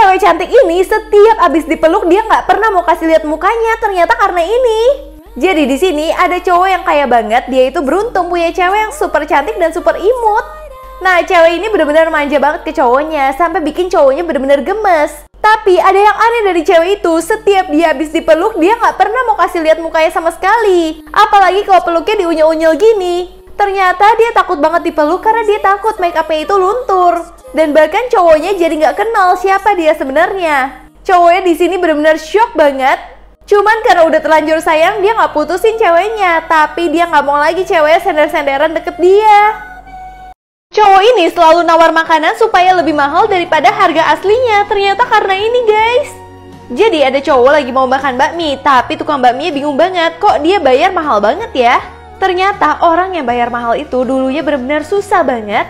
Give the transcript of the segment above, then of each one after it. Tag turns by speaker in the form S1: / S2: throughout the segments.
S1: cewek cantik ini setiap abis dipeluk dia nggak pernah mau kasih lihat mukanya, ternyata karena ini. Jadi di sini ada cowok yang kaya banget, dia itu beruntung punya cewek yang super cantik dan super imut. Nah, cewek ini bener-bener manja banget ke cowoknya, sampai bikin cowoknya bener-bener gemes. Tapi ada yang aneh dari cewek itu, setiap dia habis dipeluk dia nggak pernah mau kasih lihat mukanya sama sekali. Apalagi kalau peluknya diunyel-unyel gini. Ternyata dia takut banget dipeluk karena dia takut make up-nya itu luntur. Dan bahkan cowoknya jadi nggak kenal siapa dia sebenarnya. Cowoknya di sini bener-bener shock banget. Cuman karena udah terlanjur sayang, dia nggak putusin ceweknya. Tapi dia nggak mau lagi ceweknya sender-senderan deket dia. Cowok ini selalu nawar makanan supaya lebih mahal daripada harga aslinya. Ternyata karena ini guys. Jadi ada cowok lagi mau makan bakmi, tapi tukang bakminya bingung banget, kok dia bayar mahal banget ya. Ternyata orang yang bayar mahal itu dulunya benar-benar susah banget.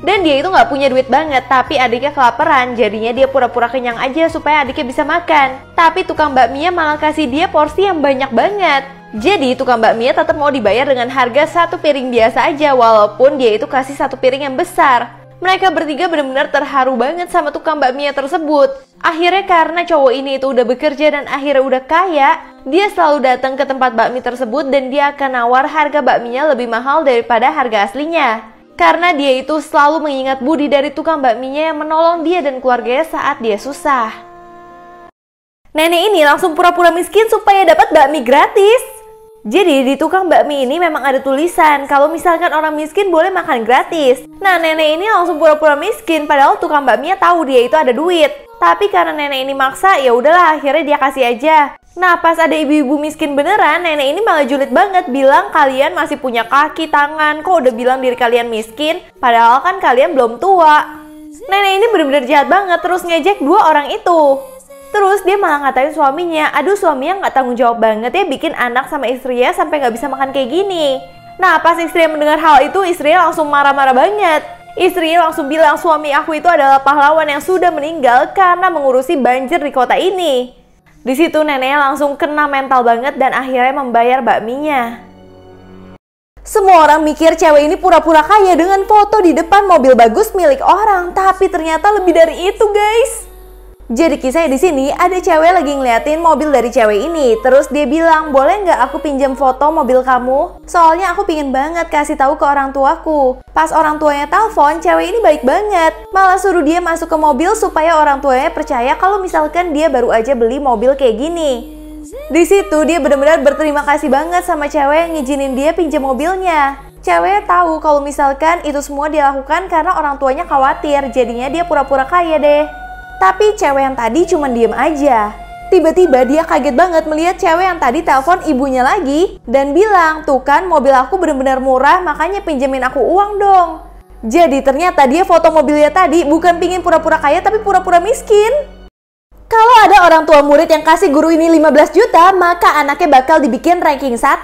S1: Dan dia itu nggak punya duit banget, tapi adiknya kelaparan. Jadinya dia pura-pura kenyang aja supaya adiknya bisa makan. Tapi tukang bakminya malah kasih dia porsi yang banyak banget. Jadi tukang bakminya tetap mau dibayar dengan harga satu piring biasa aja, walaupun dia itu kasih satu piring yang besar. Mereka bertiga benar-benar terharu banget sama tukang bakminya tersebut. Akhirnya karena cowok ini itu udah bekerja dan akhirnya udah kaya, dia selalu datang ke tempat bakmi tersebut dan dia akan nawar harga bakminya lebih mahal daripada harga aslinya. Karena dia itu selalu mengingat budi dari tukang bakminya yang menolong dia dan keluarganya saat dia susah. Nenek ini langsung pura-pura miskin supaya dapat bakmi gratis. Jadi di tukang bakmi ini memang ada tulisan kalau misalkan orang miskin boleh makan gratis. Nah, nenek ini langsung pura-pura miskin padahal tukang bakminya tahu dia itu ada duit. Tapi karena nenek ini maksa, ya udahlah akhirnya dia kasih aja. Nah, pas ada ibu-ibu miskin beneran, nenek ini malah julid banget bilang kalian masih punya kaki, tangan, kok udah bilang diri kalian miskin, padahal kan kalian belum tua. Nenek ini bener-bener jahat banget, terus ngejek dua orang itu. Terus dia malah ngatain suaminya, aduh suaminya nggak tanggung jawab banget ya bikin anak sama istrinya sampai nggak bisa makan kayak gini. Nah, pas istrinya mendengar hal itu, istrinya langsung marah-marah banget. Istrinya langsung bilang suami aku itu adalah pahlawan yang sudah meninggal karena mengurusi banjir di kota ini. Di situ neneknya langsung kena mental banget dan akhirnya membayar bakminya. Semua orang mikir cewek ini pura-pura kaya dengan foto di depan mobil bagus milik orang, tapi ternyata lebih dari itu, guys. Jadi kisahnya di sini ada cewek lagi ngeliatin mobil dari cewek ini, terus dia bilang, boleh nggak aku pinjam foto mobil kamu? Soalnya aku pingin banget kasih tahu ke orang tuaku. Pas orang tuanya telepon, cewek ini baik banget, malah suruh dia masuk ke mobil supaya orang tuanya percaya kalau misalkan dia baru aja beli mobil kayak gini. Di situ dia benar-benar berterima kasih banget sama cewek yang ngizinin dia pinjam mobilnya. Cewek tahu kalau misalkan itu semua dia lakukan karena orang tuanya khawatir, jadinya dia pura-pura kaya deh. Tapi cewek yang tadi cuma diem aja. Tiba-tiba dia kaget banget melihat cewek yang tadi telepon ibunya lagi dan bilang, tuh kan mobil aku bener-bener murah makanya pinjemin aku uang dong. Jadi ternyata dia foto mobilnya tadi bukan pingin pura-pura kaya tapi pura-pura miskin. Kalau ada orang tua murid yang kasih guru ini 15 juta, maka anaknya bakal dibikin ranking 1.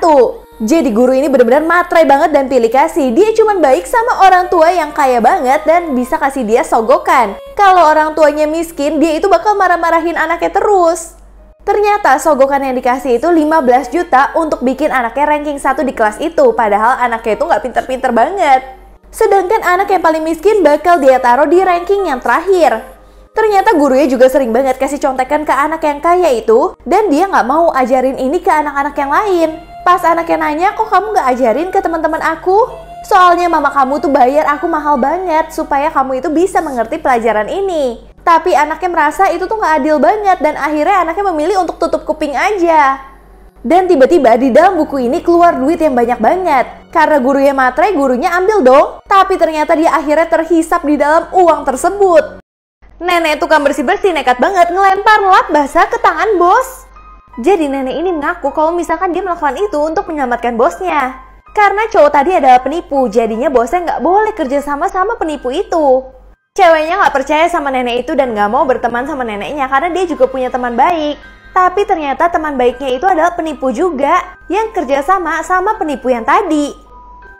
S1: Jadi guru ini benar-benar matre banget dan pilih kasih. Dia cuma baik sama orang tua yang kaya banget dan bisa kasih dia sogokan. Kalau orang tuanya miskin, dia itu bakal marah-marahin anaknya terus. Ternyata sogokan yang dikasih itu 15 juta untuk bikin anaknya ranking 1 di kelas itu. Padahal anaknya itu nggak pinter-pinter banget. Sedangkan anak yang paling miskin bakal dia taruh di ranking yang terakhir. Ternyata gurunya juga sering banget kasih contekan ke anak yang kaya itu. Dan dia nggak mau ajarin ini ke anak-anak yang lain. Pas anaknya nanya, kok kamu nggak ajarin ke teman-teman aku? Soalnya mama kamu tuh bayar aku mahal banget supaya kamu itu bisa mengerti pelajaran ini. Tapi anaknya merasa itu tuh nggak adil banget dan akhirnya anaknya memilih untuk tutup kuping aja. Dan tiba-tiba di dalam buku ini keluar duit yang banyak banget. Karena gurunya matre, gurunya ambil dong. Tapi ternyata dia akhirnya terhisap di dalam uang tersebut. Nenek tukang bersih-bersih nekat banget ngelempar lap basah ke tangan bos. Jadi nenek ini mengaku kalau misalkan dia melakukan itu untuk menyelamatkan bosnya. Karena cowok tadi adalah penipu, jadinya bosnya nggak boleh kerjasama sama penipu itu. Ceweknya nggak percaya sama nenek itu dan nggak mau berteman sama neneknya karena dia juga punya teman baik. Tapi ternyata teman baiknya itu adalah penipu juga yang kerjasama sama penipu yang tadi.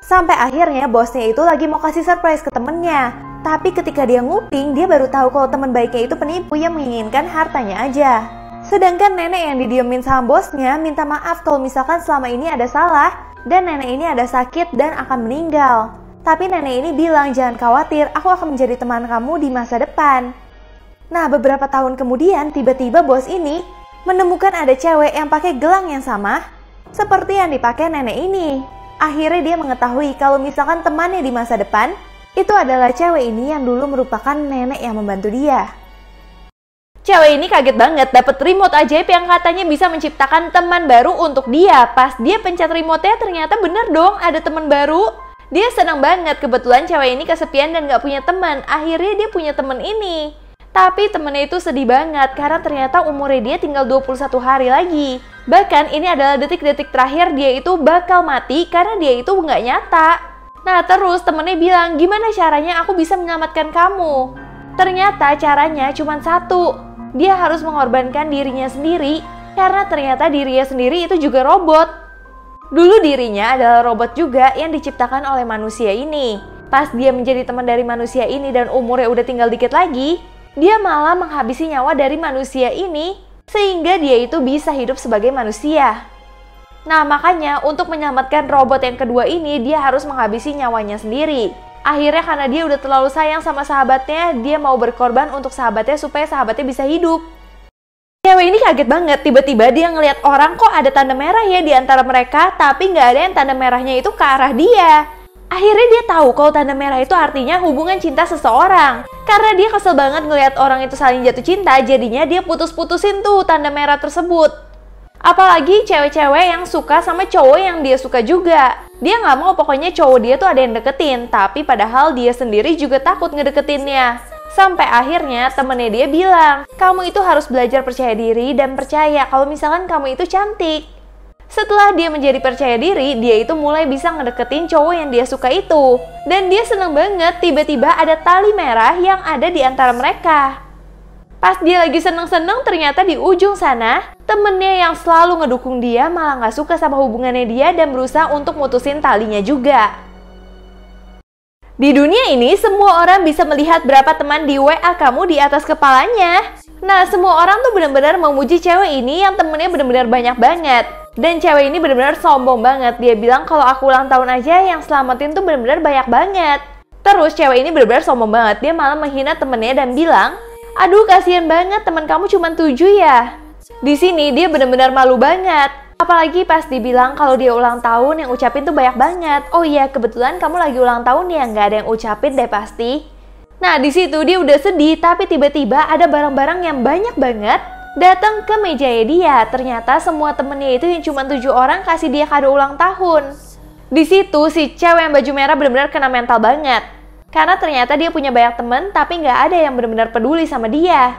S1: Sampai akhirnya bosnya itu lagi mau kasih surprise ke temennya. Tapi ketika dia nguping, dia baru tahu kalau teman baiknya itu penipu yang menginginkan hartanya aja. Sedangkan nenek yang didiemin sama bosnya minta maaf kalau misalkan selama ini ada salah dan nenek ini ada sakit dan akan meninggal. Tapi nenek ini bilang jangan khawatir, aku akan menjadi teman kamu di masa depan. Nah, beberapa tahun kemudian tiba-tiba bos ini menemukan ada cewek yang pakai gelang yang sama seperti yang dipakai nenek ini. Akhirnya dia mengetahui kalau misalkan temannya di masa depan itu adalah cewek ini yang dulu merupakan nenek yang membantu dia. Cewek ini kaget banget dapet remote ajaib yang katanya bisa menciptakan teman baru untuk dia. Pas dia pencet remote-nya ternyata bener dong ada teman baru. Dia senang banget, kebetulan cewek ini kesepian dan gak punya teman. Akhirnya dia punya teman ini. Tapi temennya itu sedih banget karena ternyata umurnya dia tinggal 21 hari lagi. Bahkan ini adalah detik-detik terakhir dia itu bakal mati karena dia itu gak nyata. Nah terus temennya bilang, gimana caranya aku bisa menyelamatkan kamu? Ternyata caranya cuma satu. Dia harus mengorbankan dirinya sendiri karena ternyata dirinya sendiri itu juga robot. Dulu dirinya adalah robot juga yang diciptakan oleh manusia ini. Pas dia menjadi teman dari manusia ini dan umurnya udah tinggal dikit lagi, dia malah menghabisi nyawa dari manusia ini sehingga dia itu bisa hidup sebagai manusia. Nah makanya untuk menyelamatkan robot yang kedua ini dia harus menghabisi nyawanya sendiri. Akhirnya karena dia udah terlalu sayang sama sahabatnya, dia mau berkorban untuk sahabatnya supaya sahabatnya bisa hidup. Cewek ini kaget banget, tiba-tiba dia ngeliat orang kok ada tanda merah ya di antara mereka, tapi nggak ada yang tanda merahnya itu ke arah dia. Akhirnya dia tahu kalau tanda merah itu artinya hubungan cinta seseorang. Karena dia kesel banget ngeliat orang itu saling jatuh cinta, jadinya dia putus-putusin tuh tanda merah tersebut. Apalagi cewek-cewek yang suka sama cowok yang dia suka juga. Dia nggak mau pokoknya cowok dia tuh ada yang deketin, tapi padahal dia sendiri juga takut ngedeketinnya. Sampai akhirnya temennya dia bilang, kamu itu harus belajar percaya diri dan percaya kalau misalkan kamu itu cantik. Setelah dia menjadi percaya diri, dia itu mulai bisa ngedeketin cowok yang dia suka itu. Dan dia seneng banget tiba-tiba ada tali merah yang ada di antara mereka. Pas dia lagi seneng-seneng, ternyata di ujung sana, temennya yang selalu ngedukung dia malah gak suka sama hubungannya dia dan berusaha untuk mutusin talinya juga. Di dunia ini, semua orang bisa melihat berapa teman di WA kamu di atas kepalanya. Nah, semua orang tuh benar-benar memuji cewek ini yang temennya benar-benar banyak banget. Dan cewek ini benar-benar sombong banget. Dia bilang kalau aku ulang tahun aja yang selamatin tuh benar-benar banyak banget. Terus cewek ini benar-benar sombong banget. Dia malah menghina temennya dan bilang, aduh kasihan banget teman kamu cuma 7 ya. Di sini dia benar-benar malu banget. Apalagi pas dibilang kalau dia ulang tahun yang ucapin tuh banyak banget. Oh iya kebetulan kamu lagi ulang tahun ya, nggak ada yang ucapin deh pasti. Nah di situ dia udah sedih tapi tiba-tiba ada barang-barang yang banyak banget datang ke mejanya dia. Ternyata semua temennya itu yang cuma 7 orang kasih dia kado ulang tahun. Di situ si cewek yang baju merah benar-benar kena mental banget. Karena ternyata dia punya banyak temen, tapi nggak ada yang benar-benar peduli sama dia.